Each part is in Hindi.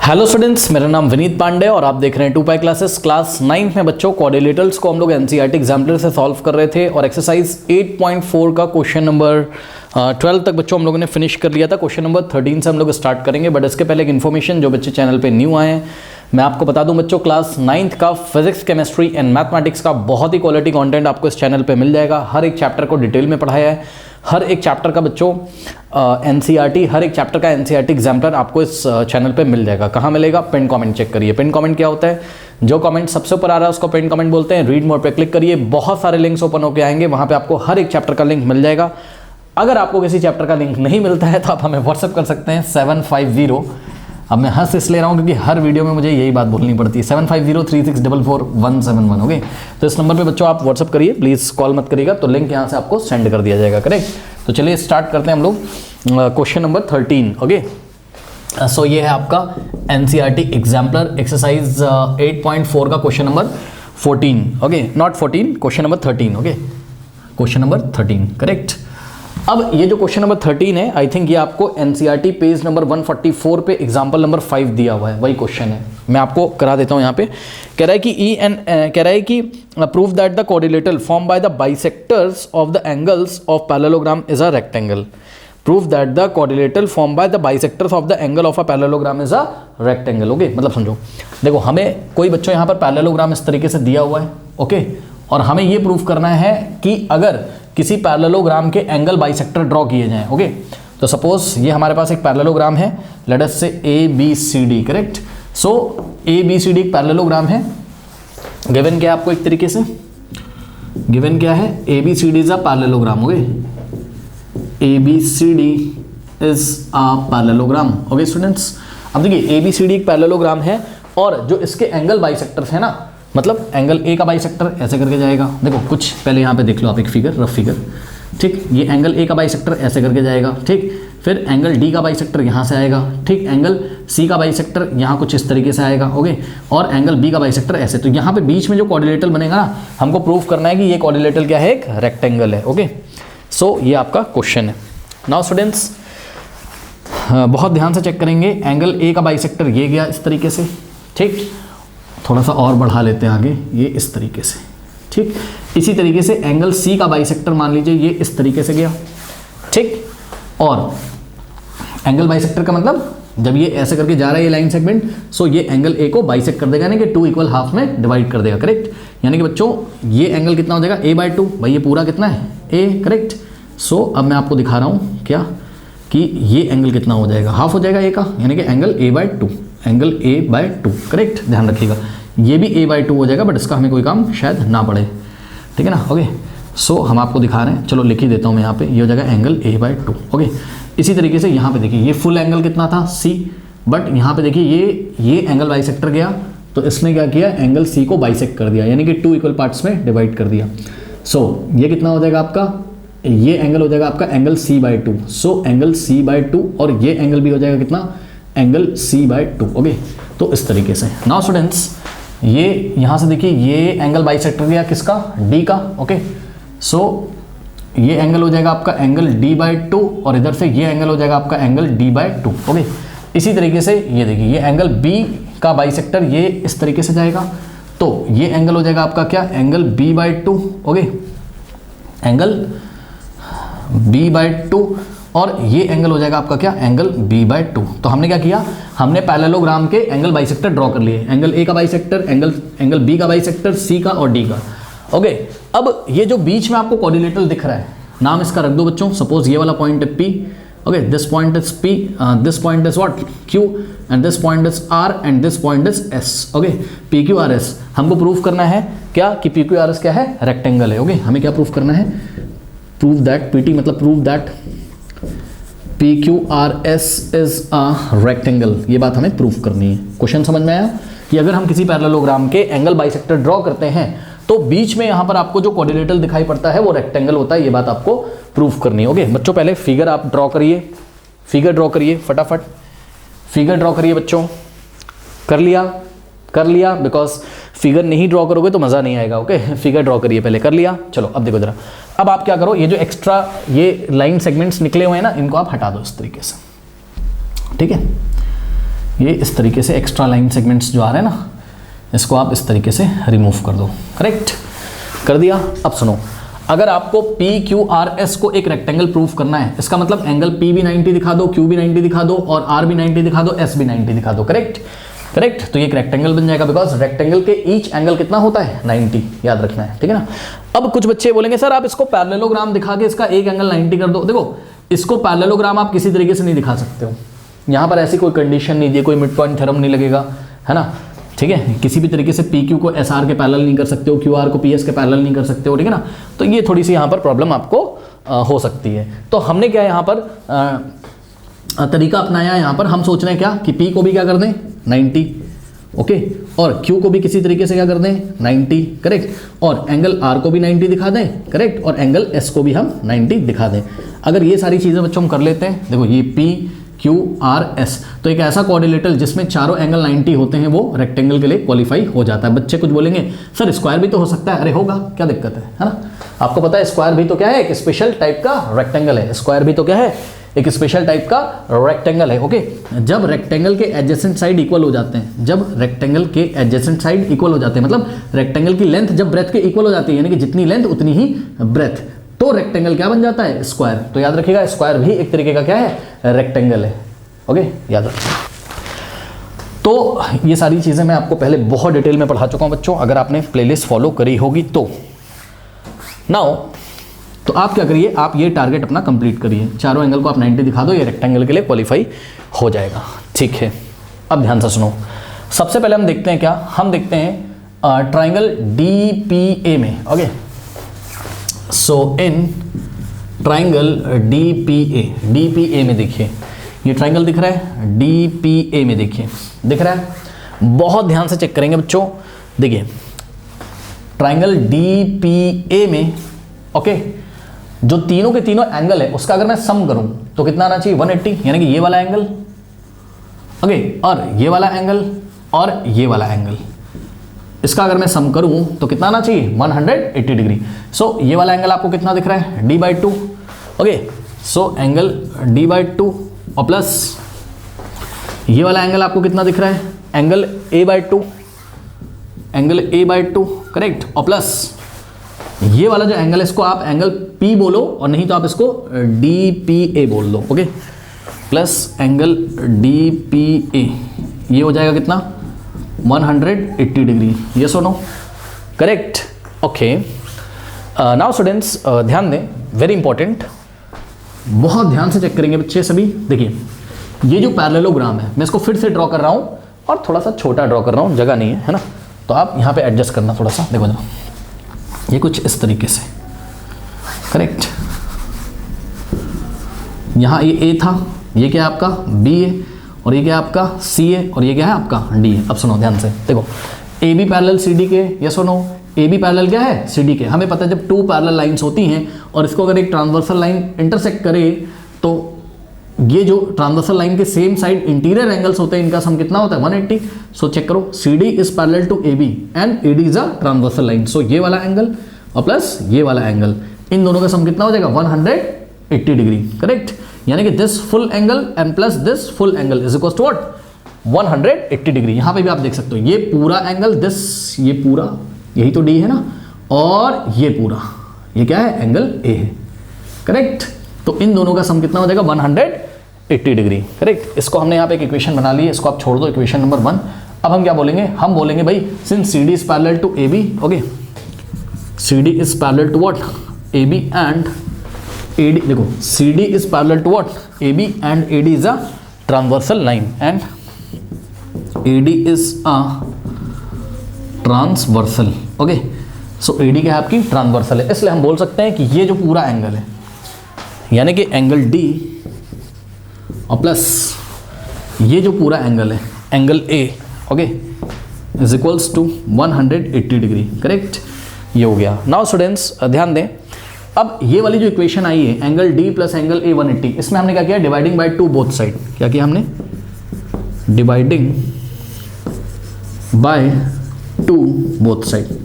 हेलो स्टूडेंट्स, मेरा नाम विनीत पांडे और आप देख रहे हैं 2 क्लासेस। क्लास 9 में बच्चों कोऑर्डिनेटर्स को हम लोग एनसीईआरटी एग्जाम्पलर से सॉल्व कर रहे थे और एक्सरसाइज 8.4 का क्वेश्चन नंबर 12 तक बच्चों हम लोगों ने फिनिश कर लिया था। क्वेश्चन नंबर 13 से हम लोग स्टार्ट करेंगे, बट इसके पहले एक इन्फॉर्मेशन, जो बच्चे चैनल पे न्यू आए हैं मैं आपको बता दूं बच्चों, क्लास 9th का फिजिक्स, केमिस्ट्री एंड मैथमेटिक्स का बहुत ही क्वालिटी कंटेंट आपको इस चैनल पे मिल जाएगा। हर एक चैप्टर को डिटेल में पढ़ाया है, हर एक चैप्टर का बच्चों एनसीईआरटी, हर एक चैप्टर का एनसीईआरटी एग्जाम्पलर आपको इस चैनल पे मिल जाएगा। कहाँ मिलेगा? पिन कमेंट चेक करिए। पिन कमेंट क्या होता है? जो कमेंट सबसे ऊपर आ रहा है उसको पिन कमेंट बोलते हैं। रीड मोर पे क्लिक करिए, बहुत सारे लिंक्स ओपन होकर आएंगे, वहाँ पे आपको हर एक चैप्टर का लिंक मिल जाएगा। अगर आपको किसी चैप्टर का लिंक नहीं मिलता है तो आप हमें व्हाट्सअप कर सकते हैं 750, अब मैं हंस इसलिए रहा हूँ क्योंकि हर वीडियो में मुझे यही बात बोलनी पड़ती है, 7503644171। ओके, तो इस नंबर पे बच्चों आप व्हाट्सअप करिए, प्लीज़ कॉल मत करिएगा, तो लिंक यहाँ से आपको सेंड कर दिया जाएगा। करेक्ट? तो चलिए स्टार्ट करते हैं हम लोग क्वेश्चन नंबर 13। ओके, सो ये है आपका एनसीईआरटी एग्जाम्पलर एक्सरसाइज 8.4 का question number 14। Okay, not 14, question number 13। Okay, question number 13। Correct. अब ये जो क्वेश्चन नंबर 13 है, आई थिंक ये आपको एनसीईआरटी पेज नंबर 144 पे एग्जाम्पल नंबर 5 दिया हुआ है, वही क्वेश्चन है। मैं आपको करा देता हूँ यहाँ पे। कह रहा है कि prove that the coordinator form by the bisectors of the angles of parallelogram is a rectangle. Prove that the coordinator form by the bisectors of the angle of a parallelogram is a rectangle. Okay, मतलब समझो, देखो हमें कोई बच्चों यहाँ पर पैरेललोग्राम इस तरीके से दिया हुआ है। ओके, और हमें ये प्रूव करना है कि अगर किसी पैरेललोग्राम के एंगल बाइसेक्टर ड्रॉ किए जाएं। ओके, तो सपोज ये हमारे पास एक पैरेललोग्राम है, लेट अस से ABCD। करेक्ट? सो ABCD एक पैरेललोग्राम है। गिवन क्या है आपको? एक तरीके से गिवन क्या है? ABCD is a parallelogram. Okay, ABCD is a parallelogram. Okay students, अब देखिए ABCD एक पैरेललोग्राम है और जो इसके एंगल बाइसेक्टर्स है ना, मतलब एंगल A का बाइसेक्टर ऐसे करके जाएगा। देखो कुछ पहले यहाँ पे देख लो आप, एक फिगर, रफ फिगर। ठीक, ये एंगल A का बाइसेक्टर ऐसे करके जाएगा। ठीक, फिर एंगल D का बाइसेक्टर यहाँ से आएगा। ठीक, एंगल C का बाइसेक्टर यहाँ कुछ इस तरीके से आएगा। ओके, और एंगल B का बाइसेक्टर ऐसे। तो यहाँ पे बीच में जो कोऑर्डिनेटर बनेगा ना, हमको प्रूव करना है कि ये कोऑर्डिनेटर क्या है? एक रेक्टेंगल है। ओके, सो ये आपका क्वेश्चन है। नाउ स्टूडेंट्स, बहुत ध्यान से चेक करेंगे। एंगल A का बाइसेक्टर ये गया इस तरीके से। ठीक, थोड़ा सा और बढ़ा लेते हैं आगे, ये इस तरीके से। ठीक, इसी तरीके से एंगल C का बाइसेक्टर मान लीजिए ये इस तरीके से गया। ठीक, और एंगल बाइसेक्टर का मतलब जब ये ऐसे करके जा रहा है ये लाइन सेगमेंट, सो ये एंगल A को बाइसेक्ट कर देगा, यानी कि 2 इक्वल हाफ में डिवाइड कर देगा। करेक्ट? यानी कि बच्चों ये एंगल कितना हो जाएगा? A/2। भाई ये पूरा कितना है? A। करेक्ट? सो अब मैं आपको दिखा रहा हूँ क्या, कि ये एंगल कितना हो जाएगा? हाफ हो जाएगा A का, यानी कि angle A/2, angle A/2। Correct? ध्यान रखिएगा, ये भी A/2 हो जाएगा, बट इसका हमें कोई काम शायद ना पड़े। ठीक है ना? ओके, सो हम आपको दिखा रहे हैं, चलो लिख ही देता हूँ मैं यहाँ पे, ये हो जाएगा एंगल A/2। ओके, इसी तरीके से यहाँ पे देखिए ये फुल एंगल कितना था? C, बट यहाँ पे देखिए ये एंगल बाइसेक्टर गया, तो इसने क्या किया? एंगल C को बाइसेक्ट कर दिया, यानी कि 2 इक्वल पार्ट्स में डिवाइड कर दिया। सो ये कितना हो जाएगा आपका? ये एंगल हो जाएगा आपका angle C/2। So angle C/2, और ये एंगल भी हो जाएगा कितना? Angle C/2। ओके, तो इस तरीके से। नाउ स्टूडेंट्स, ये यहाँ से देखिए ये एंगल बाइसेक्टर गया किसका? D का। ओके, सो ये एंगल हो जाएगा आपका एंगल D/2, और इधर से ये एंगल हो जाएगा आपका एंगल D/2। ओके, इसी तरीके से ये देखिए ये एंगल B का बाइसेक्टर ये इस तरीके से जाएगा, तो ये एंगल हो जाएगा आपका क्या? Angle B/2। Okay, angle B/2, और ये एंगल हो जाएगा आपका क्या? Angle B/2। तो हमने क्या किया? हमने पैरेललोग्राम के एंगल बाइसेक्टर ड्रॉ कर लिए। एंगल A का बाइसेक्टर, एंगल B का बाइसेक्टर, C का और D का। ओके, अब ये जो बीच में आपको कोऑर्डिनेटर दिख रहा है, नाम इसका रख दो बच्चों। सपोज ये वाला पॉइंट है P। Okay, this point is P, this point is what? Q, and this point is R, and this point is S। Okay, PQRS हमको प्रूव करना है क्या? कि PQRS क्या है? रेक्टेंगल है। ओके, हमें क्या प्रूव करना है? प्रूव दैट, PT मतलब prove that PQRS is a rectangle. ये बात हमें प्रूव करनी है। क्वेश्चन समझ में आया? कि अगर हम किसी पैरेललोग्राम के एंगल बाइसेक्टर ड्रॉ करते हैं तो बीच में यहाँ पर आपको जो कोऑर्डिनेटर दिखाई पड़ता है वो रेक्टेंगल होता है। ये बात आपको प्रूव करनी है। ओके बच्चों, पहले फिगर आप ड्रॉ करिए, फिगर ड्रॉ करिए फटाफट, फिगर ड्रॉ करिए बच्चों। कर लिया बिकॉज फिगर नहीं ड्रॉ करोगे तो मज़ा नहीं आएगा। ओके, फिगर ड्रॉ करिए पहले। कर लिया? चलो अब देखो जरा, अब आप क्या करो, ये जो एक्स्ट्रा ये लाइन सेगमेंट्स निकले हुए हैं ना, इनको आप हटा दो इस तरीके से। ठीक है, ये इस तरीके से एक्स्ट्रा लाइन सेगमेंट्स जो आ रहे हैं ना, इसको आप इस तरीके से रिमूव कर दो। करेक्ट, कर दिया। अब सुनो, अगर आपको पी क्यू आर एस को एक रेक्टेंगल प्रूफ करना है, इसका मतलब एंगल पी भी 90 दिखा दो, क्यू भी 90 दिखा दो, और आर भी 90 दिखा दो, एस भी 90 दिखा दो। Correct, correct. तो ये एक रेक्टेंगल बन जाएगा, बिकॉज रेक्टेंगल के ईच एंगल कितना होता है 90, याद रखना है, ठीक है ना। अब कुछ बच्चे बोलेंगे सर आप इसको पैरेललोग्राम दिखा के इसका एक एंगल 90 कर दो। देखो, इसको पैरेललोग्राम आप किसी तरीके से नहीं दिखा सकते हो, यहाँ पर ऐसी कोई कंडीशन नहीं दी, कोई मिड पॉइंट थ्योरम नहीं लगेगा, है ना, ठीक है। किसी भी तरीके से पी क्यू को एस आर के पैरेलल नहीं कर सकते हो, क्यू आर को पी एस के पैरेलल नहीं कर सकते हो, ठीक है ना। तो ये थोड़ी सी यहाँ पर प्रॉब्लम आपको हो सकती है। तो हमने क्या यहाँ पर तरीका अपनाया, यहाँ पर हम सोच रहे हैं क्या कि पी को भी क्या कर दें 90, ओके, और क्यू को भी किसी तरीके से क्या कर दें 90, करेक्ट, और एंगल आर को भी 90 दिखा दें, करेक्ट, और एंगल एस को भी हम 90 दिखा दें। अगर ये सारी चीज़ें बच्चों हम कर लेते हैं, देखो ये पी क्यू आर एस, तो एक ऐसा क्वाड्रिलेटरल जिसमें चारों एंगल 90 होते हैं वो रेक्टेंगल के लिए क्वालिफाई हो जाता है। बच्चे कुछ बोलेंगे सर स्क्वायर भी तो हो सकता है, अरे होगा, क्या दिक्कत है ना। आपको पता है स्क्वायर भी तो क्या है, एक स्पेशल टाइप का रेक्टेंगल है। स्क्वायर भी तो क्या है, एक स्पेशल टाइप का रेक्टेंगल है, ओके। जब रेक्टेंगल के एडजेसेंट साइड इक्वल हो जाते हैं, जब रेक्टेंगल के एडजेसेंट साइड इक्वल हो जाते हैं, मतलब रेक्टेंगल की लेंथ जब ब्रेथ के इक्वल हो जाती है, यानी कि जितनी लेंथ उतनी ही ब्रेथ, तो रेक्टेंगल क्या बन जाता है, स्क्वायर। तो याद रखिएगा स्क्वायर भी एक तरीके का क्या है, रेक्टेंगल है, ओके, याद रखिए। तो ये सारी चीज़ें मैं आपको पहले बहुत डिटेल में पढ़ा चुका हूँ बच्चों, अगर आपने प्लेलिस्ट फॉलो करी होगी तो। नाउ तो आप क्या करिए, आप ये टारगेट अपना कंप्लीट करिए, चारों एंगल को आप 90 दिखा दो, ये रेक्टेंगल के लिए क्वालिफाई हो जाएगा, ठीक है। अब ध्यान से सुनो, सबसे पहले हम देखते हैं क्या, हम देखते हैं ट्राइंगल DPA में, okay. So in triangle DPA में देखिए, ये ट्राइंगल दिख रहा है DPA में, देखिए दिख रहा है, बहुत ध्यान से चेक करेंगे बच्चों। देखिए ट्राइंगल DPA में, ओके, जो तीनों के तीनों एंगल है उसका अगर मैं सम करूं तो कितना आना चाहिए 180, यानी कि ये वाला एंगल, ओके, और ये वाला एंगल और ये वाला एंगल, इसका अगर मैं सम करूं तो कितना आना चाहिए 180 डिग्री। सो ये वाला एंगल आपको कितना दिख रहा है D/2, okay. So angle D/2 और प्लस ये वाला एंगल आपको कितना दिख रहा है, angle A/2, angle A/2, correct, और प्लस ये वाला जो एंगल है इसको आप एंगल P बोलो, और नहीं तो आप इसको DPA बोल दो, ओके, प्लस एंगल DPA, ये हो जाएगा कितना 180 डिग्री, यस और no, correct, okay. Now students ध्यान दें, वेरी इंपॉर्टेंट, बहुत ध्यान से चेक करेंगे बच्चे सभी। देखिए ये जो पैरेललोग्राम है मैं इसको फिर से ड्रॉ कर रहा हूँ, और थोड़ा सा छोटा ड्रॉ कर रहा हूँ, जगह नहीं है ना, तो आप यहाँ पे एडजस्ट करना थोड़ा सा। देखो ना, ये कुछ इस तरीके से, करेक्ट, यहाँ ये A था, ये क्या है आपका B है, और ये क्या है आपका C है, और ये क्या है आपका D है। अब सुनो ध्यान से, देखो AB पैरेलल CD के, यस और नो, AB पैरेलल क्या है CD के। हमें पता है जब टू पैरेलल लाइंस होती हैं और इसको अगर एक ट्रांसवर्सल लाइन इंटरसेक्ट करे तो ये जो ट्रांसवर्सल लाइन के सेम साइड इंटीरियर एंगल्स होते हैं, इनका सम कितना होता है 180। सो चेक करो, CD is parallel to AB and AD is a transversal line. So ये वाला एंगल और प्लस ये वाला एंगल, इन दोनों का सम कितना हो जाएगा 180 डिग्री, करेक्ट, यानी कि this full angle and plus this full angle is equal to what 180 degree. यहाँ पे भी आप देख सकते हो ये पूरा एंगल, दिस, ये पूरा, यही तो D है ना, और ये पूरा, ये क्या है एंगल A है, करेक्ट। तो इन दोनों का सम कितना हो जाएगा 180 डिग्री, करेक्ट। इसको हमने यहाँ पे एक इक्वेशन बना ली है, इसको आप छोड़ दो, इक्वेशन नंबर 1। अब हम क्या बोलेंगे, हम बोलेंगे भाई since CD is parallel to AB, okay, CD is parallel to what AB and AD, देखो CD is parallel to what AB and AD is a transversal line and AD is a transversal, okay. So AD क्या है आपकी ट्रांसवर्सल है, इसलिए हम बोल सकते हैं कि ये जो पूरा एंगल है, यानी कि एंगल D और प्लस ये जो पूरा एंगल है angle A, okay, is equals to 180 degree, correct, ये हो गया। नाउ स्टूडेंट्स ध्यान दें, अब ये वाली जो इक्वेशन आई है angle D plus angle A 180, इसमें हमने क्या किया, डिवाइडिंग बाय 2 बोथ साइड, क्या किया हमने, डिवाइडिंग बाय 2 बोथ साइड,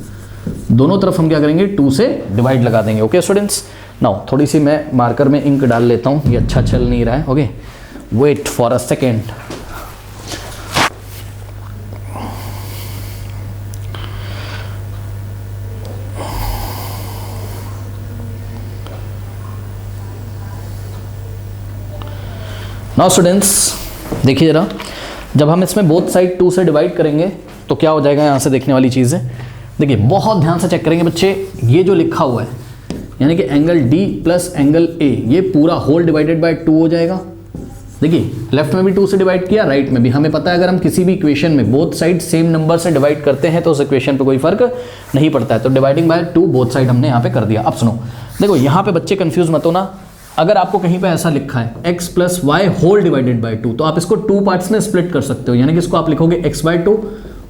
दोनों तरफ हम क्या करेंगे 2 से डिवाइड लगा देंगे, ओके स्टूडेंट्स। नाउ थोड़ी सी मैं मार्कर में इंक डाल लेता हूँ, ये अच्छा चल नहीं रहा है, okay, wait for a second, now students देखिए जरा, जब हम इसमें बोथ साइड 2 से डिवाइड करेंगे तो क्या हो जाएगा, यहाँ से देखने वाली चीज़ है। देखिए बहुत ध्यान से चेक करेंगे बच्चे, ये जो लिखा हुआ है यानी कि एंगल डी प्लस एंगल ए, ये पूरा होल डिवाइडेड बाय 2 हो जाएगा। देखिए लेफ्ट में भी 2 से डिवाइड किया, राइट में भी। हमें पता है अगर हम किसी भी इक्वेशन में बोथ साइड सेम नंबर से डिवाइड करते हैं तो उस इक्वेशन पे कोई फर्क नहीं पड़ता है। तो डिवाइडिंग बाय 2 बोथ साइड हमने यहाँ पे कर दिया। अब सुनो, देखो यहाँ पे बच्चे कंफ्यूज मत होना, अगर आपको कहीं पे ऐसा लिखा है x plus y whole divided by 2, तो आप इसको 2 पार्ट्स में स्प्लिट कर सकते हो, यानी कि इसको आप लिखोगे x बाय 2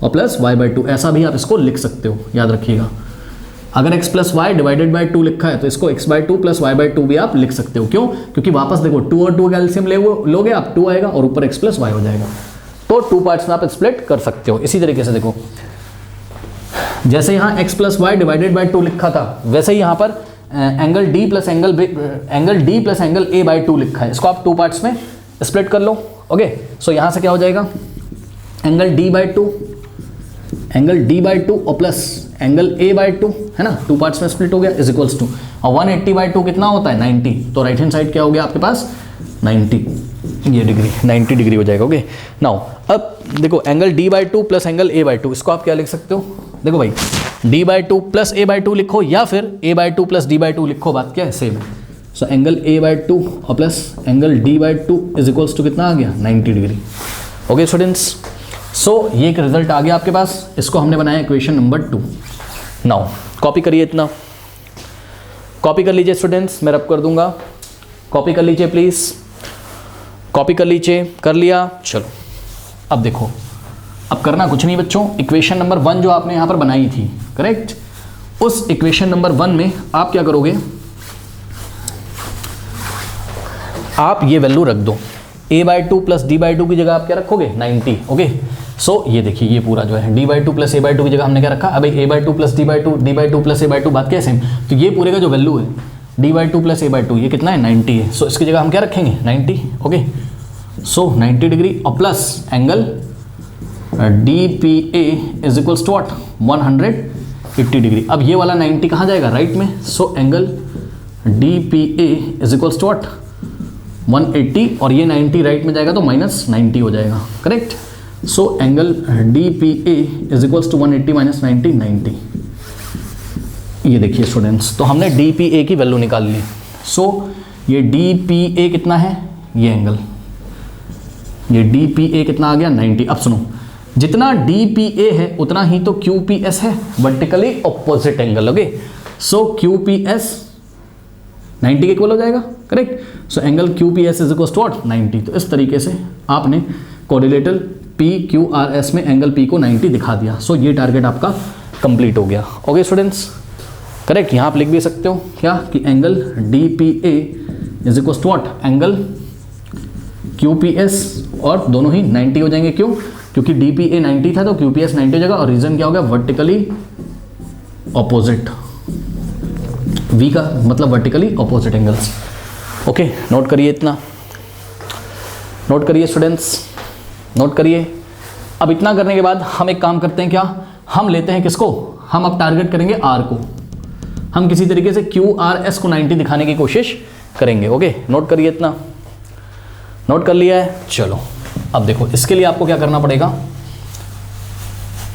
और प्लस y बाय 2, ऐसा भी आप इसको लिख सकते हो, याद रखिएगा। अगर x plus y divided by 2 लिखा है तो इसको x by 2 plus y by 2 भी आप लिख सकते हो। क्यों? क्योंकि वापस देखो 2 और 2 का एलसीएम लोगे आप, 2 आएगा और ऊपर x प्लस वाई हो जाएगा, तो 2 पार्ट्स में आप स्प्लिट कर सकते हो। इसी तरीके से देखो, जैसे यहाँ x plus y divided by 2 लिखा था, वैसे ही यहाँ पर angle D plus angle A by 2 लिखा है, इसको आप 2 पार्ट्स में स्प्लिट कर लो। ओके, सो यहाँ से क्या हो जाएगा, एंगल डी बाय 2 और प्लस एंगल ए बाय 2, है ना, 2 पार्ट्स में स्प्लिट हो गया, इज इक्वल्स टू, और 180 बाय 2 कितना होता है 90, तो राइट हैंड साइड क्या हो गया आपके पास 90, ये डिग्री 90 डिग्री हो जाएगा। ओके, नाउ अब देखो angle D by 2 plus angle A by 2, इसको आप क्या लिख सकते हो, देखो भाई d by 2 plus A by 2 लिखो या फिर a by 2 plus d by 2 लिखो, बात क्या है same. So angle a by 2 और plus angle d by 2 is equals to कितना आ गया 90 डिग्री। ओके स्टूडेंट्स, सो ये एक रिजल्ट आ गया आपके पास, इसको हमने बनाया इक्वेशन नंबर 2। नाउ कॉपी करिए, इतना कॉपी कर लीजिए स्टूडेंट्स, मैं रब कर दूंगा, कॉपी कर लीजिए प्लीज, कॉपी कर लीजिए, कर लिया। चलो अब देखो, अब करना कुछ नहीं बच्चों, इक्वेशन नंबर 1 जो आपने यहाँ पर बनाई थी, करेक्ट, उस इक्वेशन नंबर 1 में आप क्या करोगे, आप ये वैल्यू रख दो, a by 2 plus d by 2 की जगह आप क्या रखोगे 90। ओके, सो ये देखिए ये पूरा जो है d by 2 plus a by 2 की जगह हमने क्या रखा, अब a by 2 plus d by 2, d by 2 plus a by 2, बात क्या है सेम। तो ये पूरे का जो वैल्यू है d by 2 plus a by 2, ये कितना है 90 है, सो इसकी जगह हम क्या रखेंगे 90। ओके, सो 90 डिग्री और plus angle DPA is equals to what 180 degree. अब ये वाला 90 कहाँ जाएगा, राइट में, so angle DPA is equals to what 180, और ये 90 राइट में जाएगा तो माइनस 90 हो जाएगा, correct. So angle DPA is equals to 180 minus 90, 90। ये देखिए स्टूडेंट्स, तो हमने DPA की वैल्यू निकाल ली। सो ये DPA कितना है, ये एंगल, ये DPA कितना आ गया 90। अब सुनो, जितना DPA है उतना ही तो QPS है, vertically opposite angle. Okay, so QPS 90 के इक्वल हो जाएगा, correct. So angle QPS is equal to 90। तो इस तरीके से आपने कोऑर्डिनेटर PQRS में एंगल P को 90 दिखा दिया। सो ये टारगेट आपका कंप्लीट हो गया। ओके स्टूडेंट्स, करेक्ट, यहाँ आप लिख भी सकते हो क्या कि angle DPA is equal to angle QPS, और दोनों ही 90 हो जाएंगे। क्यों? क्योंकि DPA 90 था तो QPS 90 हो जाएगा, और रीजन क्या हो गया, वर्टिकली ऑपोजिट, V का मतलब vertically opposite angles. Okay, note करिए, इतना नोट करिए स्टूडेंट्स, नोट करिए। अब इतना करने के बाद हम एक काम करते हैं, क्या हम लेते हैं किसको, हम अब टारगेट करेंगे R को, हम किसी तरीके से QRS को 90 दिखाने की कोशिश करेंगे। ओके, नोट करिए, इतना नोट कर लिया है। चलो अब देखो, इसके लिए आपको क्या करना पड़ेगा,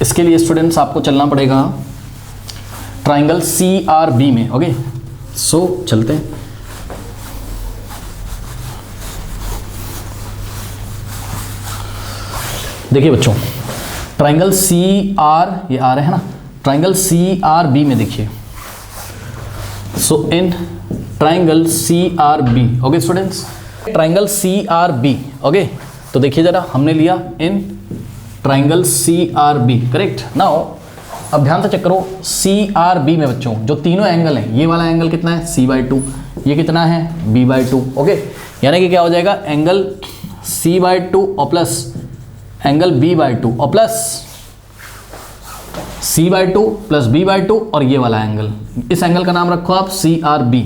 इसके लिए स्टूडेंट्स आपको चलना पड़ेगा ट्राइंगल CRB में। ओके, सो चलते हैं। देखिए बच्चों, ट्राइंगल CR, ये आ रहा है ना, ट्राइंगल CRB में देखिए, so in triangle CRB, okay students, triangle CRB। Okay, तो देखिए जरा, हमने लिया in triangle CRB, correct. Now अब ध्यान से चेक करो, CRB में बच्चों जो तीनों एंगल हैं, ये वाला एंगल कितना है C बाय 2, ये कितना है B बाय 2। ओके, यानी कि क्या हो जाएगा, एंगल C बाय 2 और प्लस एंगल B बाय 2 और plus C by 2 plus B by 2, और ये वाला एंगल, इस एंगल का नाम रखो आप CRB।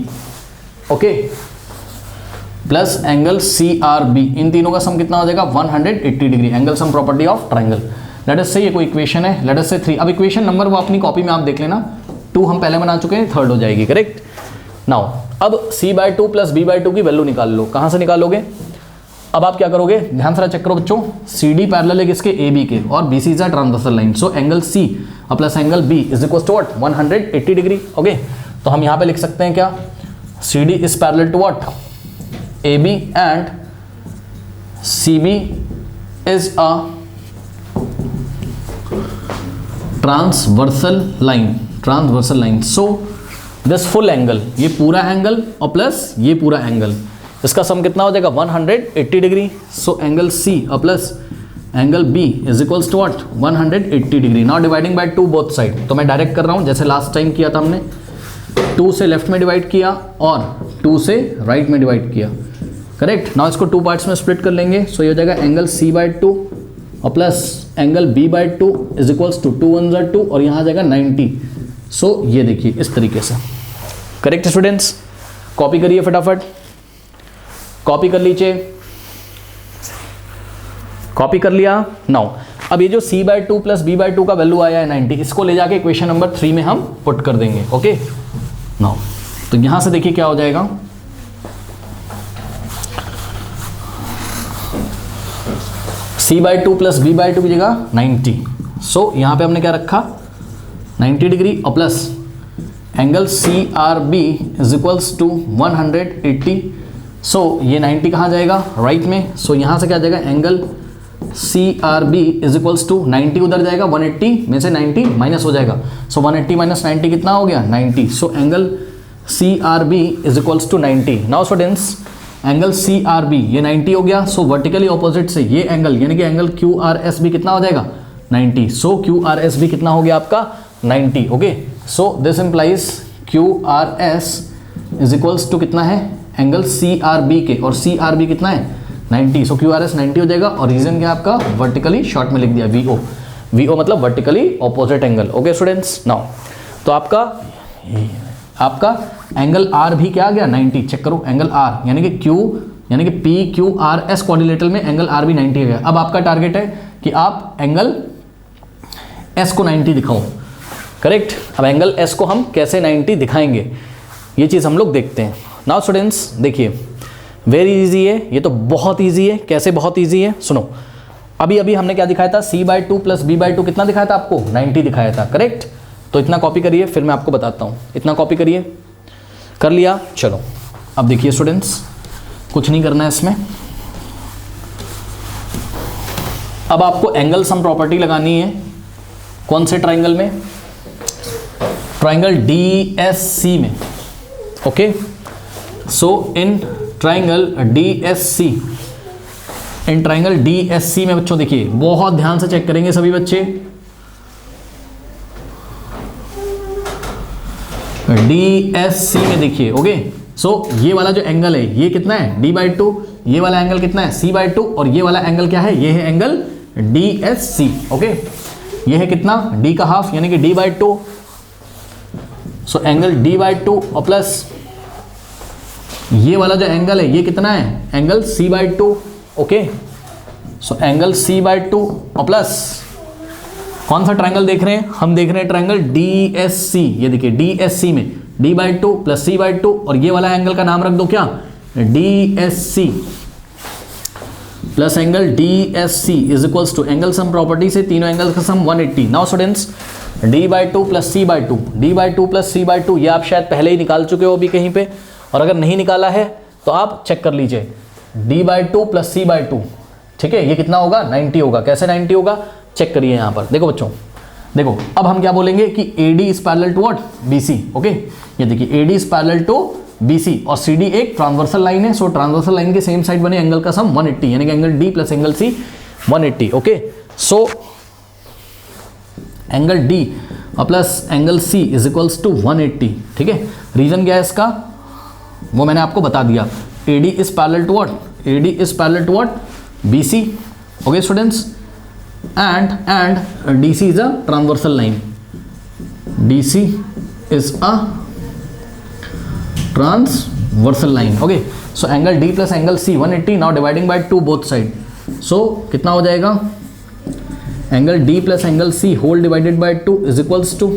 Okay, plus angle CRB, इन तीनों का सम कितना हो जाएगा 180 degree, angle sum property of triangle. Late us से ये कोई इक्वेशन है, लेट अस से 3। अब इक्वेशन नंबर वो अपनी कॉपी में आप देख लेना, 2 हम पहले बना चुके हैं, 3rd हो जाएगी, करेक्ट। नाउ अब C by 2 plus B by 2 की वैल्यू निकाल लो। कहाँ से निकालोगे, अब आप क्या करोगे, ध्यान से चेक करो बच्चों, सी डी पैरेलल है किसके, ए बी के, और B C is a transversal line, so angle C plus angle B is equal to what 180 degree. Okay, तो हम यहाँ पे लिख सकते हैं क्या, C D is parallel to what A B and C B is a transversal line, so this full angle, ये पूरा एंगल और प्लस ये पूरा एंगल, इसका सम कितना हो जाएगा 180 degree. So angle C plus angle B is equals to what 180 degree. Now dividing by 2 both side, तो मैं डायरेक्ट कर रहा हूँ जैसे लास्ट टाइम किया था हमने, 2 से लेफ्ट में डिवाइड किया और 2 से राइट में डिवाइड किया, करेक्ट। नाउ इसको 2 पार्ट्स में स्प्लिट कर लेंगे, सो ये हो जाएगा एंगल सी बाय 2 और plus angle B by 2 is equals to 2 1 ज़ा 2 और यहाँ आ जाएगा 90। सो ये देखिए इस तरीके से, करेक्ट स्टूडेंट्स। कॉपी करिए फटाफट, कॉपी कर लीजिए, कॉपी कर लिया। नाउ अब ये जो c by 2 plus b by 2 का वैल्यू आया है 90, इसको ले जाके इक्वेशन नंबर 3 में हम पुट कर देंगे। ओके, नाउ तो यहां से देखिए क्या हो जाएगा, c by 2 plus b by 2 की जगह 90, सो यहां पे हमने क्या रखा 90 डिग्री और plus angle C R B is equals to 180। So ये 90 कहाँ जाएगा, राइट में, सो यहाँ से क्या जाएगा angle C R B is equals to 90 उधर जाएगा, 180 में से 90 माइनस हो जाएगा, सो 180 माइनस 90 कितना हो गया 90। So angle C R B is equals to 90। Now students angle C R B ये 90 हो गया, सो वर्टिकली ऑपोजिट से ये एंगल यानी कि angle Q R S B कितना हो जाएगा 90। So Q R S B कितना हो गया आपका 90। Okay, so this implies Q R S is equals to कितना है एंगल सी आर बी के, और सी आर बी कितना है 90। सो क्यू आर एस 90 हो जाएगा, और रीजन क्या आपका वर्टिकली शॉर्ट में लिख दिया वी ओ, वी ओ मतलब vertically opposite angle. Okay students, now तो आपका एंगल आर भी क्या आ गया 90, चेक करो एंगल आर यानी कि क्यू यानी कि P Q R S coordinator में एंगल आर भी 90 हो गया। अब आपका टारगेट है कि आप एंगल एस को 90 दिखाओ, करेक्ट। अब एंगल एस को हम कैसे 90 दिखाएंगे ये चीज़ हम लोग देखते हैं। नाउ स्टूडेंट्स देखिए वेरी इजी है, ये तो बहुत इजी है। कैसे बहुत इजी है, सुनो, अभी अभी हमने क्या दिखाया था, c by 2 plus b by 2 कितना दिखाया था आपको 90 दिखाया था, करेक्ट। तो इतना कॉपी करिए, फिर मैं आपको बताता हूँ। इतना कॉपी करिए, कर लिया, चलो अब देखिए स्टूडेंट्स कुछ नहीं करना है इसमें। अब आपको एंगल सम प्रॉपर्टी लगानी है, कौन से ट्राइंगल में, ट्राइंगल DSC में। Okay, so in triangle DSC, in triangle DSC में बच्चों देखिए बहुत ध्यान से चेक करेंगे सभी बच्चे। DSC में देखिए, ओके, सो ये वाला जो एंगल है ये कितना है d बाई 2, ये वाला एंगल कितना है c बाई 2, और ये वाला एंगल क्या है, ये है एंगल DSC। ओके, ये है कितना d का हाफ यानी कि d by 2, so angle d by 2 और प्लस ये वाला जो एंगल है ये कितना है angle c by 2। Okay, so angle c by 2 और प्लस कौन सा ट्राइंगल देख रहे हैं, हम देख रहे हैं ट्राइंगल DSC। ये देखिए DSC में d by 2 plus c by 2, और ये वाला एंगल का नाम रख दो क्या DSC plus angle DSC is equals to angle sum property से तीनों एंगल का sum 180। Now students d by 2 plus c by 2, d by 2 plus c by 2 ये आप शायद पहले ही निकाल चुके हो अभी कहीं पे, और अगर नहीं निकाला है तो आप चेक कर लीजिए d by 2 plus c by 2, ठीक है, ये कितना होगा 90 होगा। कैसे 90 होगा चेक करिए यहाँ पर, देखो बच्चों, देखो अब हम क्या बोलेंगे कि AD is parallel to what BC। Okay, ये देखिए AD is parallel to BC और CD एक ट्रांसवर्सल लाइन है, सो ट्रांसवर्सल लाइन के सेम साइड बने एंगल का सम 180 यानी कि angle D plus angle C 180। Okay, so angle D और plus angle C is equals to 180, ठीक है। रीजन क्या है इसका वो मैंने आपको बता दिया, AD is parallel to what, AD is parallel to what BC। Okay students, and DC is a transversal line, DC is a transversal line। okay, so angle D plus angle C 180, now dividing by 2 both side, so कितना हो जाएगा angle D plus angle C divided डिवाइडेड by 2 is equals to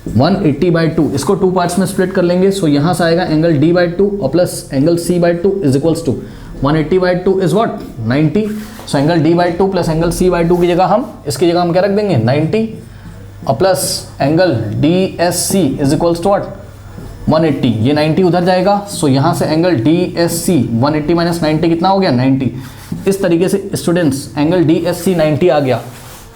180 by 2। इसको 2 पार्ट्स में स्प्लिट कर लेंगे, सो यहाँ से आएगा एंगल D by 2 और plus angle C by 2 is equals to 180/2 is what 90। So angle D/2 प्लस एंगल C/2 की जगह हम इसकी जगह हम क्या रख देंगे 90 और plus angle DSC is equals to what 180। ये 90 उधर जाएगा, सो यहाँ से एंगल DSC 180 माइनस 90 कितना हो गया 90। इस तरीके से स्टूडेंट्स एंगल DSC 90 आ गया,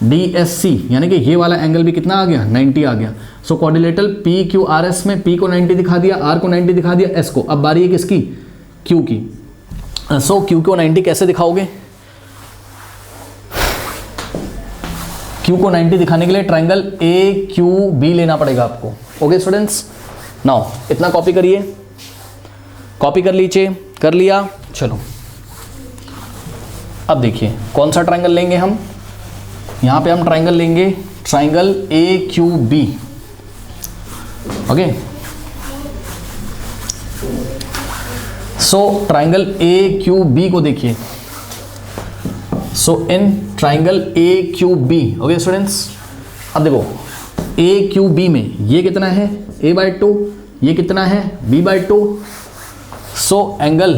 DSC यानी कि ये वाला एंगल भी कितना आ गया 90 आ गया। सो क्वाड्रिलेटरल PQRS में P को 90 दिखा दिया, R को 90 दिखा दिया, S को। अब बारी है किसकी Q की। सो Q को 90 कैसे दिखाओगे? Q को 90 दिखाने के लिए ट्राइंगल AQB लेना पड़ेगा आपको। ओके स्टूडेंट्स, नाउ इतना कॉपी करिए, कॉपी कर लीजिए, कर लिया। चलो अब देखिए कौन सा ट्राइंगल लेंगे हम। यहां पे हम ट्राइंगल लेंगे triangle AQB। Okay, so triangle AQB को देखिए। So in triangle AQB, okay students, अब देखो AQB में ये कितना है A/2, ये कितना है B/2। सो एंगल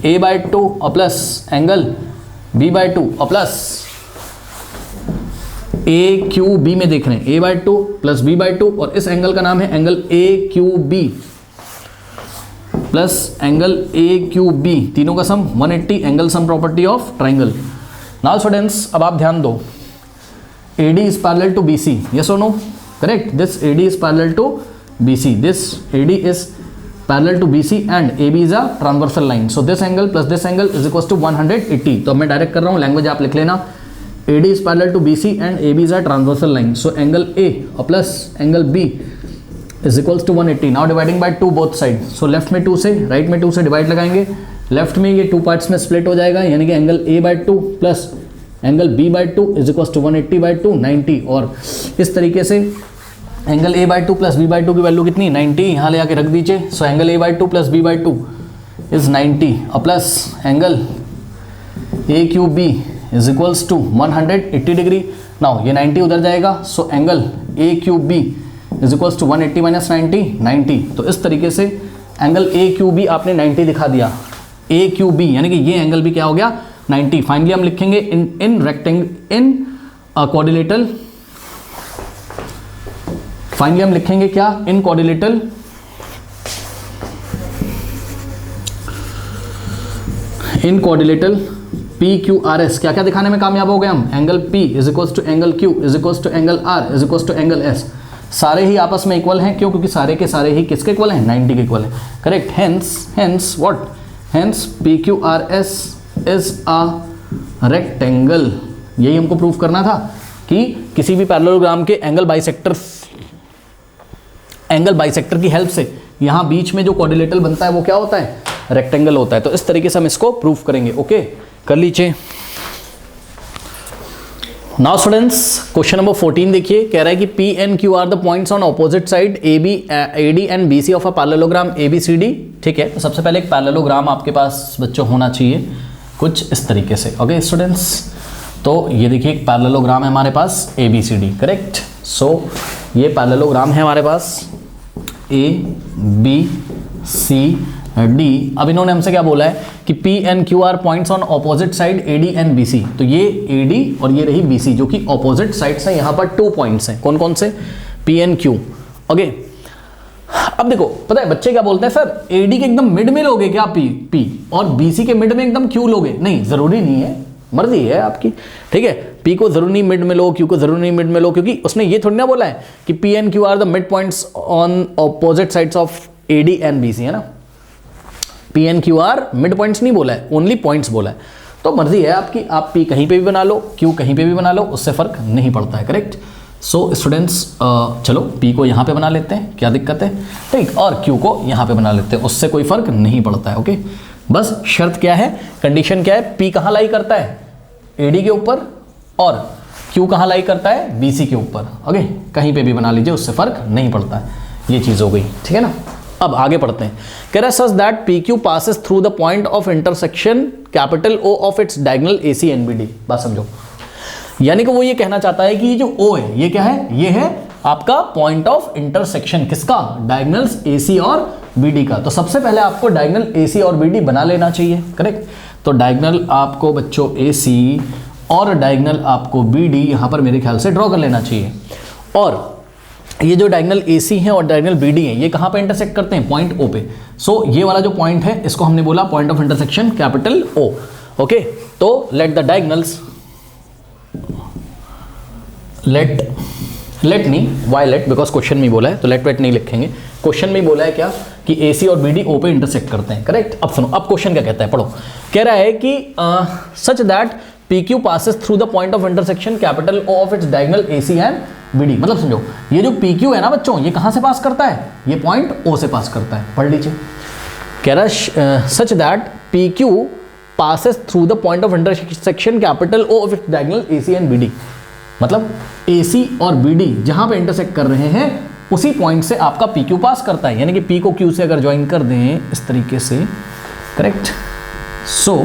A/2 और प्लस एंगल B/2 और प्लस AQB में देख रहे हैं A/2 प्लस B/2 और इस एंगल का नाम है angle AQB plus angle AQB, तीनों का sum 180, angle sum property of triangle. Now students अब आप ध्यान दो, AD is parallel to BC, yes और no? Correct, this AD is parallel to BC, this AD is parallel to BC and AB is a transversal line. So this angle plus this angle is equals to 180। तो मैं डायरेक्ट कर रहा हूँ, लैंग्वेज आप लिख लेना। AD is parallel to BC and AB is a transversal line. So angle A plus angle B is equals to 180. Now dividing by 2 both sides. So left में 2 से right में 2 से डिवाइड लगाएंगे। लेफ्ट में ये 2 पार्ट्स में स्प्लिट हो जाएगा, यानी कि एंगल A/2 प्लस angle B/2 is equals to 180/2 90। और इस तरीके से एंगल A/2 प्लस B/2 की वैल्यू कितनी 90, यहाँ ले आके रख दीजिए। So angle A/2 plus B/2 is 90 और plus angle AQB is equals to 180 degree. Now ये 90 उधर जाएगा, so angle AQB is equals to 180 minus 90। तो इस तरीके से एंगल AQB आपने 90 दिखा दिया। AQB यानी कि ये एंगल भी क्या हो गया 90। फाइनली हम लिखेंगे in rectangle in quadrilateral, finally हम लिखेंगे क्या इन क्वाड्रिलेटरल PQRS। क्या क्या दिखाने में कामयाब हो गए हम? Angle P is equals to angle Q is equals to angle R is equals to angle S। सारे ही आपस में इक्वल हैं, क्यों? क्योंकि सारे के सारे ही किसके इक्वल हैं 90 के इक्वल हैं। Correct, hence what, hence PQRS is a rectangle. यही हमको प्रूव करना था कि किसी भी पैरेललोग्राम के एंगल बाइसेक्टर की हेल्प से यहाँ बीच में जो क्वाड्रिलेटरल बनता है वो क्या होता है रेक्टेंगल होता है। तो इस तरीके से हम इसको प्रूव करेंगे। ओके, कर लीजिए। नाउ स्टूडेंट्स क्वेश्चन नंबर 14 देखिए, कह रहा है कि P and Q are the points on opposite side AD and BC of a parallelogram ABCD। ठीक है, तो सबसे पहले एक पैरेललोग्राम आपके पास बच्चों होना चाहिए कुछ इस तरीके से। ओके स्टूडेंट्स, तो ये देखिए एक पैरेललोग्राम है हमारे पास ABCD। करेक्ट, सो ये पैरेललोग्राम है हमारे पास ABCD। अब इन्होंने हमसे क्या बोला है कि P and Q are points on opposite side AD and BC। तो ये AD और ये रही BC जो कि ऑपोजिट साइड्स हैं। यहाँ पर 2 पॉइंट्स हैं, कौन कौन से? P and Q। ओके, अब देखो पता है बच्चे क्या बोलते हैं, सर AD के एकदम मिड में लोगे क्या P और BC के मिड में एकदम Q लोगे? नहीं, जरूरी नहीं है, मर्जी है आपकी। ठीक है, P को जरूरी नहीं मिड में लो, Q को जरूरी नहीं मिड में लो, क्योंकि उसने ये थोड़ी ना बोला है कि P and Q are the mid points on opposite sides of AD and BC, है ना। P and Q are mid points नहीं बोला है, ओनली पॉइंट्स बोला है। तो मर्जी है आपकी, आप P कहीं पे भी बना लो, Q कहीं पे भी बना लो, उससे फर्क नहीं पड़ता है। करेक्ट, सो स्टूडेंट्स चलो P को यहाँ पे बना लेते हैं, क्या दिक्कत है? ठीक, और Q को यहाँ पे बना लेते हैं, उससे कोई फर्क नहीं पड़ता है। ओके, बस शर्त क्या है, कंडीशन क्या है? P कहाँ लाई करता है? AD के ऊपर, और Q कहाँ लाई करता है? BC के ऊपर। ओके, कहीं पे भी बना लीजिए, उससे फर्क नहीं पड़ता है। ये चीज़ हो गई, ठीक है ना। अब आगे पढ़ते हैं। कह रहा है such that PQ passes through the point of intersection capital O of its diagonal AC and BD। बात समझो, यानी कि वो ये कहना चाहता है कि ये जो O है ये क्या है? ये है आपका पॉइंट ऑफ इंटरसेक्शन, किसका? डायगोनल्स AC और BD का। तो सबसे पहले आपको डायगोनल AC और BD बना लेना चाहिए। करेक्ट, तो डायगनल आपको बच्चों AC और डायगनल आपको BD यहाँ पर मेरे ख्याल से ड्रॉ कर लेना चाहिए। और ये जो डायगनल AC है और डायगनल BD है ये कहाँ पे इंटरसेक्ट करते हैं? पॉइंट O पे। सो ये वाला जो पॉइंट है इसको हमने बोला point of intersection capital O। Okay, तो लेट द डायगनल्स, लेट नहीं, वाई लेट, बिकॉज क्वेश्चन में बोला है तो लेट वेट नहीं लिखेंगे। क्वेश्चन में बोला है क्या कि AC और BD O पे इंटरसेक्ट करते हैं, करेक्ट। अब सुनो, अब क्वेश्चन क्या कहता है, पढ़ो। कह रहा है कि such that PQ passes through the point of intersection capital O of its diagonal AC and BD। मतलब समझो, ये जो PQ है ना बच्चों, ये कहाँ से पास करता है? ये पॉइंट O से पास करता है। पढ़ लीजिए, कह रहा है such that PQ passes through the point of intersection capital O of its diagonal AC and BD। मतलब AC और BD जहाँ पे इंटरसेक्ट कर रहे हैं उसी पॉइंट से आपका PQ पास करता है, यानी कि P को Q से अगर ज्वाइन कर दें इस तरीके से, करेक्ट। सो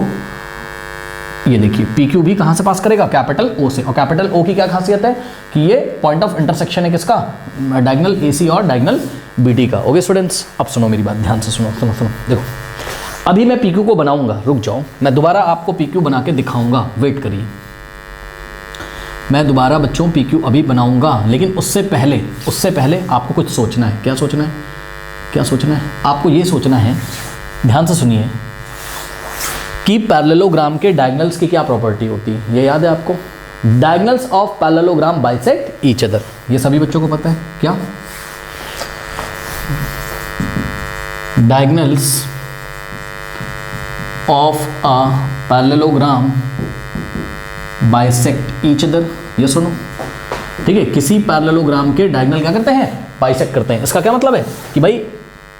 ये देखिए PQ भी कहाँ से पास करेगा? कैपिटल O से। और कैपिटल O की क्या खासियत है कि ये पॉइंट ऑफ इंटरसेक्शन है किसका? डायगोनल AC और डायगोनल BD का। ओके स्टूडेंट्स, अब सुनो मेरी बात, ध्यान से सुनो। देखो, अभी मैं PQ को बनाऊंगा, रुक जाओ, मैं दोबारा आपको PQ बना के दिखाऊंगा, वेट करिए। मैं दोबारा बच्चों PQ अभी बनाऊंगा, लेकिन उससे पहले आपको कुछ सोचना है। क्या सोचना है? आपको ये सोचना है, ध्यान से सुनिए, कि पैरेललोग्राम के डायगोनल्स की क्या प्रॉपर्टी होती है। ये याद है आपको? Diagonals of parallelogram bisect each other. ये सभी बच्चों को पता है क्या? Diagonals of a parallelogram bisect each other. ये सुनो, ठीक है, किसी पैरेललोग्राम के डायगोनल क्या करते हैं? बाइसेक्ट करते हैं। इसका क्या मतलब है कि भाई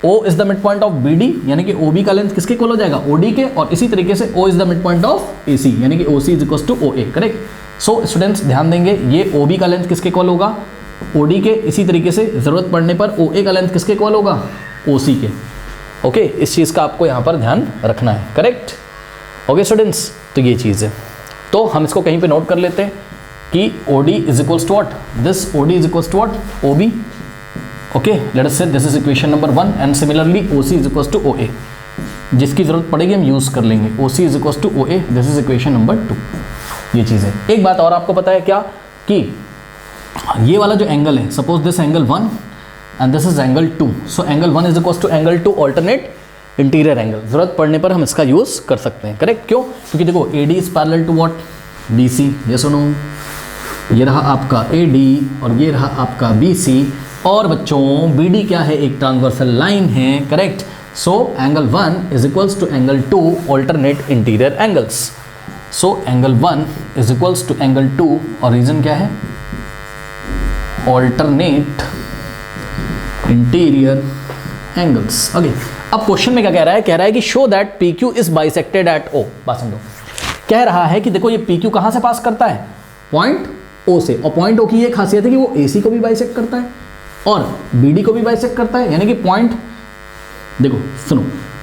O is the mid point of BD, यानी कि OB का लेंथ किसके इक्वल हो जाएगा? OD के, और इसी तरीके से O is the mid point of AC, यानी कि OC is equal to OA, correct. So students ध्यान देंगे, ये OB का लेंथ किसके इक्वल होगा? OD के। इसी तरीके से जरूरत पड़ने पर OA का लेंथ किसके इक्वल होगा? OC के। ओके, इस चीज़ का आपको यहाँ पर ध्यान रखना है, करेक्ट। ओके स्टूडेंट्स, तो ये चीज़ है, तो हम इसको कहीं पे नोट कर लेते हैं कि OD is equals to what? This OD is equals to what? OB। Okay, let us say this is equation number 1 and similarly OC is equals to OA। जिसकी जरूरत पड़ेगी हम यूज कर लेंगे। OC is equals to OA, this is equation number 2। ये चीज़ है। एक बात और आपको पता है क्या, कि ये वाला जो एंगल है, suppose this angle 1 and this is angle 2, so angle 1 is equals to angle 2 alternate interior angle. जरूरत पड़ने पर हम इसका यूज कर सकते हैं, करेक्ट। क्यों? क्योंकि देखो AD is parallel to what? BC। ये सुनो, ये रहा आपका AD और ये रहा आपका BC, और बच्चों BD क्या है? एक ट्रांसवर्सल लाइन है, correct. So angle 1 is equals to angle 2 alternate interior angles. So angle 1 is equals to angle 2, और रीजन क्या है? Alternate interior angles. ओके, अब क्वेश्चन में क्या कह रहा है? कह रहा है कि show that PQ is bisected at O। बात समझो, कह रहा है कि देखो ये PQ कहाँ से पास करता है? पॉइंट O से। और पॉइंट O की ये खासियत है कि वो AC को भी बाइसेक्ट करता है और BD को भी बाइसेक्ट करता है, यानी कि पॉइंट, देखो सुनो,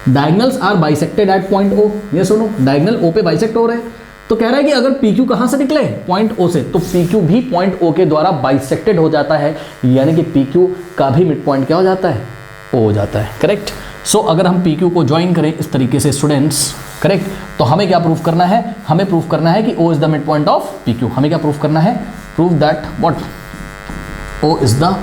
diagonals are bisected at point O। ये सुनो, डायगोनल O पे बाइसेक्ट हो रहे हैं, तो कह रहा है कि अगर PQ कहाँ से निकले? पॉइंट O से, तो PQ भी पॉइंट O के द्वारा बाइसेक्टेड हो जाता है, यानी कि PQ का भी मिड पॉइंट क्या हो जाता है? O हो जाता है, करेक्ट। सो अगर हम PQ को ज्वाइन करें इस तरीके से स्टूडेंट्स, करेक्ट, तो हमें क्या प्रूफ करना है? हमें प्रूफ करना है कि O is the mid point of PQ। हमें क्या प्रूफ करना है? Proof that what? O is the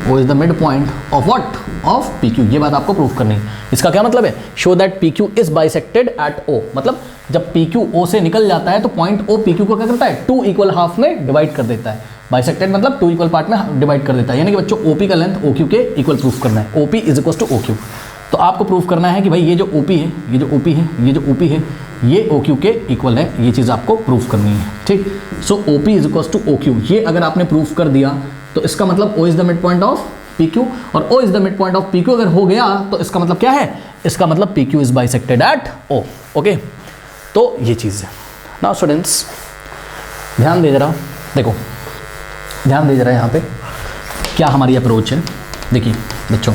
O is the midpoint of what? Of PQ। ये बात आपको प्रूफ करनी है। इसका क्या मतलब है? Show that PQ is bisected at O। मतलब जब PQ O से निकल जाता है तो पॉइंट O PQ को क्या करता है? 2 इक्वल हाफ में डिवाइड कर देता है। बाइसेक्टेड मतलब 2 इक्वल पार्ट में डिवाइड कर देता है, यानी कि बच्चों OP का लेंथ OQ के इक्वल प्रूफ करना है। OP is equal to OQ। तो आपको प्रूफ करना है कि भाई ये जो OP है, ये जो OP है, ये जो OP है, ये OQ के इक्वल है। ये चीज़ आपको प्रूफ करनी है, ठीक। So OP is equal to OQ। ये अगर आपने प्रूफ कर दिया तो इसका मतलब O is the mid point of PQ, और O is the mid point of PQ अगर हो गया तो इसका मतलब क्या है? इसका मतलब PQ is bisected at O। Okay, तो ये चीज़ है। नाउ स्टूडेंट्स ध्यान दे जरा, देखो ध्यान दे जरा यहाँ पे क्या हमारी अप्रोच है। देखिए बच्चों,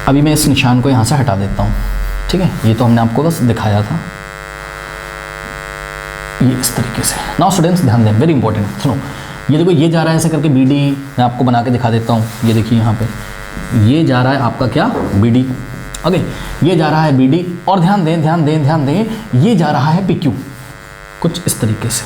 अभी मैं इस निशान को यहाँ से हटा देता हूँ, ठीक है। ये तो हमने आपको बस दिखाया था, ये इस तरीके से। नाउ स्टूडेंट्स ध्यान दें, वेरी इंपॉर्टेंट, सुनो। ये देखो, ये जा रहा है ऐसे करके BD, मैं आपको बना के दिखा देता हूँ। ये देखिए यहाँ पे ये जा रहा है आपका क्या, बी डी। ओके, ये जा रहा है बी डी, और ध्यान दें ध्यान दें ध्यान दें, ये जा रहा है पी क्यू, कुछ इस तरीके से।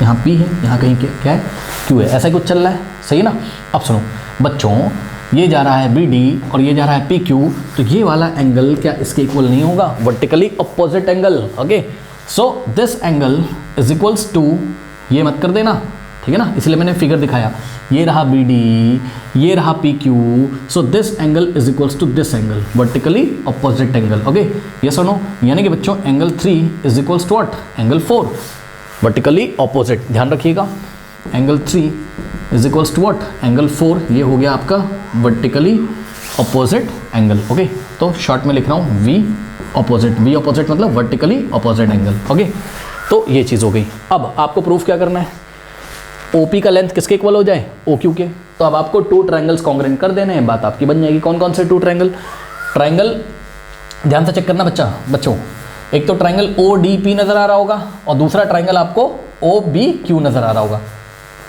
यहाँ पी है, यहाँ कहीं क्या है, क्यू है, ऐसा ही कुछ चल रहा है, सही है ना। अब सुनो बच्चों, ये जा रहा है बी डी और ये जा रहा है पी क्यू, तो ये वाला एंगल क्या इसके इक्वल नहीं होगा, vertically opposite angle. Okay, so this angle is equals to, ये मत कर देना, ठीक है ना, इसलिए मैंने फिगर दिखाया, ये रहा बी डी, ये रहा P Q, so this angle is equals to this angle, vertically opposite angle. Okay, ये सुनो, यानी कि बच्चों angle 3 is equals to what, angle 4, vertically opposite, ध्यान रखिएगा। Angle 3 is equals to what, angle 4, ये हो गया आपका वर्टिकली अपोजिट एंगल। ओके, तो शॉर्ट में लिख रहा हूँ वी अपोजिट, वी अपोजिट मतलब वर्टिकली अपोजिट एंगल। ओके, तो ये चीज़ हो गई। अब आपको प्रूफ क्या करना है, OP का लेंथ किसके इक्वल हो जाए, OQ के। तो अब आपको 2 ट्रायंगल्स कॉन्ग्रेंट कर देने हैं, बात आपकी बन जाएगी। कौन कौन से 2 ट्रायंगल, ट्रायंगल ध्यान से चेक करना बच्चों, एक तो ट्रायंगल ODP नज़र आ रहा होगा और दूसरा ट्रायंगल आपको OBQ नज़र आ रहा होगा,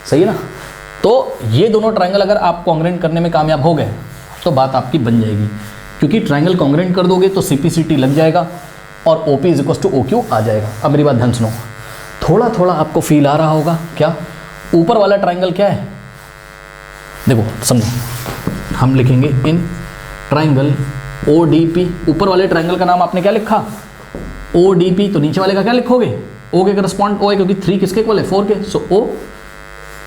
सही है ना। तो ये दोनों ट्रायंगल अगर आप कॉन्ग्रेंट करने में कामयाब हो गए तो बात आपकी बन जाएगी, क्योंकि ट्रायंगल कॉन्ग्रेंट कर दोगे तो CPCT लग जाएगा और OP is equal to OQ आ जाएगा। अब मेरी बात ध्यान सुनो, थोड़ा थोड़ा आपको फील आ रहा होगा क्या, ऊपर वाला ट्रायंगल क्या है, देखो समझो, हम लिखेंगे इन ट्रायंगल ODP, ऊपर वाले ट्रायंगल का नाम आपने क्या लिखा, ODP, तो नीचे वाले का क्या लिखोगे, O के करस्पॉन्ड O है, क्योंकि 3 किसके इक्वल है, 4 के, सो O,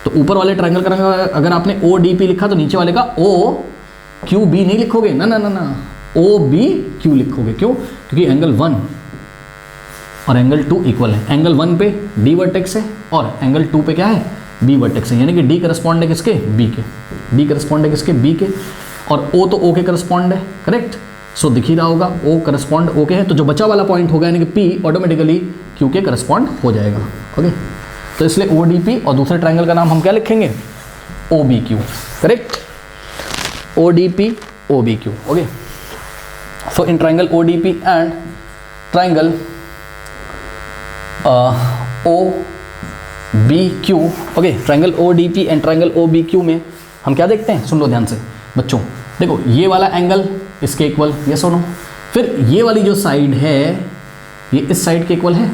तो ऊपर वाले ट्रायंगल का अगर आपने ODP लिखा तो नीचे वाले का OQB नहीं लिखोगे, ना ना ना ना, OBQ लिखोगे। क्यों, क्योंकि एंगल 1 और एंगल 2 इक्वल है, एंगल 1 पे D वर्टेक्स है और एंगल 2 पे क्या है, B वर्टेक्स है, यानी कि D करस्पॉन्ड है किसके, B के, D करस्पॉन्ड है किसके, B के, और O तो O के करस्पॉन्ड है, करेक्ट। सो दिख ही रहा होगा O करस्पॉन्ड O के है, तो जो बचा वाला पॉइंट होगा यानी कि P ऑटोमेटिकली Q के करस्पॉन्ड हो जाएगा। ओके, तो इसलिए ODP और दूसरे ट्रायंगल का नाम हम क्या लिखेंगे, OBQ, correct, ODP OBQ। Okay, so in triangle ODP and triangle OBQ, okay, triangle ODP and triangle OBQ में हम क्या देखते हैं, सुन लो ध्यान से बच्चों, देखो ये वाला एंगल इसके इक्वल, ये सुनो, फिर ये वाली जो साइड है ये इस साइड के इक्वल है,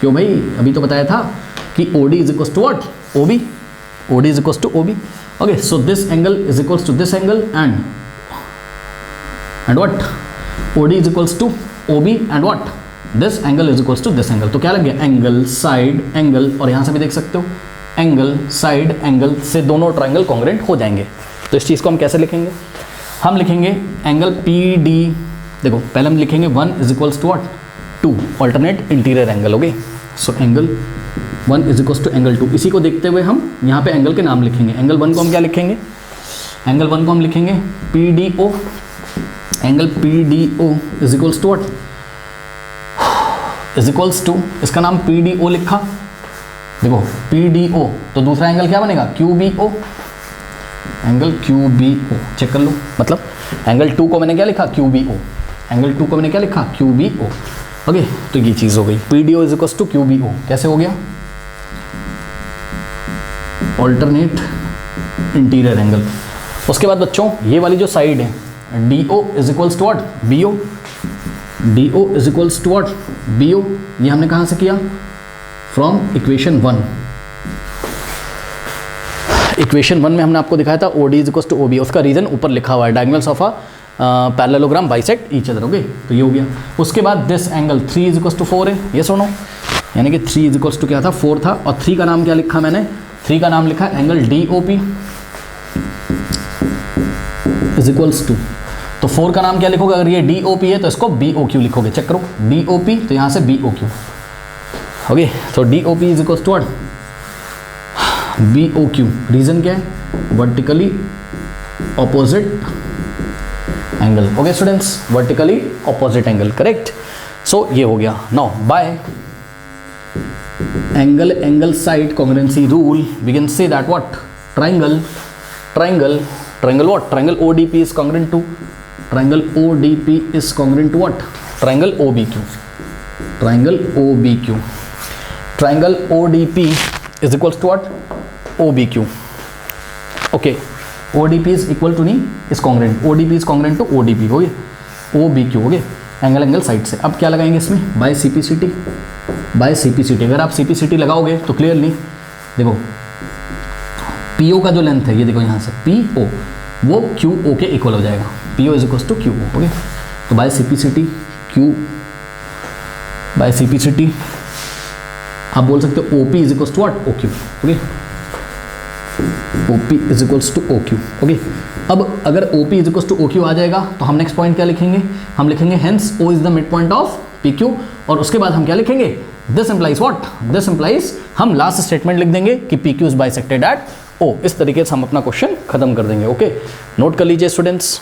क्यों भाई, अभी तो बताया था कि OD is equal to what, OB, OD is equal to OB। Okay, so this angle is equal to this angle and what, OD is equal to OB and what, this angle is equal to this angle. तो क्या लग गया, एंगल साइड एंगल, और यहाँ से भी देख सकते हो एंगल साइड एंगल से दोनों ट्रायंगल कॉन्ग्रेंट हो जाएंगे। तो इस चीज़ को हम कैसे लिखेंगे, हम लिखेंगे एंगल PD, देखो पहले हम लिखेंगे 1 is equals to what, 2 alternate interior angle. Okay, so angle 1 is equals to angle 2, इसी को देखते हुए हम यहाँ पे एंगल के नाम लिखेंगे। एंगल 1 को हम क्या लिखेंगे, एंगल 1 को हम लिखेंगे PDO, angle PDO is equals to what, is equals to, इसका नाम PDO लिखा, देखो PDO, तो दूसरा एंगल क्या बनेगा, QBO, एंगल QBO, चेक कर लो, मतलब एंगल 2 को मैंने क्या लिखा, QBO, एंगल 2 को मैंने क्या लिखा, QBO। ओके, तो ये चीज़ हो गई, PDO is equal to QBO, कैसे हो गया, ऑल्टरनेट इंटीरियर एंगल। उसके बाद बच्चों ये वाली जो साइड है DO is equals to what, BO, DO is equals to what, BO, ये हमने कहाँ से किया, फ्रॉम इक्वेशन 1। इक्वेशन 1 में हमने आपको दिखाया था OD is equals to OB, उसका रीजन ऊपर लिखा हुआ है, diagonals of a parallelogram bisect each other. Okay, तो ये हो गया। उसके बाद this angle 3 is equals to 4 है, ये सुनो, यानी कि 3 इज इक्वल्स टू क्या था, 4 था, और 3 का नाम क्या लिखा मैंने, 3 का नाम लिखा angle DOP is equals to, तो 4 का नाम क्या लिखोगे, अगर ये DOP है तो इसको BOQ लिखोगे, चेक करो, DOP तो यहाँ से BOQ। ओके, तो DOP is equals to what, BOQ, reason क्या है, vertically opposite angle. Okay students, vertically opposite angle, correct. So ये हो गया। Now by angle angle side congruency rule we can say that what, triangle what, triangle ODP is congruent to, triangle ODP is congruent to what, triangle OBQ, triangle OBQ, triangle ODP is equals to what, OBQ. Okay, ODP is equal to नहीं is congruent, ODP is congruent to ODP, हो गया OBQ, हो गया एंगल साइड से। अब क्या लगाएंगे इसमें, बाय CPCT, बाय CPCT। अगर आप CPCT लगाओगे तो क्लियरली देखो PO का जो लेंथ है ये देखो यहाँ से PO वो QO के इक्वल हो जाएगा, PO is equal to QO, हो गया। तो by CPCT Q by CPCT आप बोल सकते हो OP is equal to what, OQ, okay, OP is equal to OQ, okay. अब अगर OP is equal to OQ आ जाएगा तो हम नेक्स्ट पॉइंट क्या लिखेंगे, हम लिखेंगे hence O is the mid point of PQ, और उसके बाद हम क्या लिखेंगे, this implies what, this implies हम लास्ट स्टेटमेंट लिख देंगे कि PQ is bisected at O। इस तरीके से हम अपना क्वेश्चन खत्म कर देंगे, ओके। नोट कर लीजिए स्टूडेंट्स।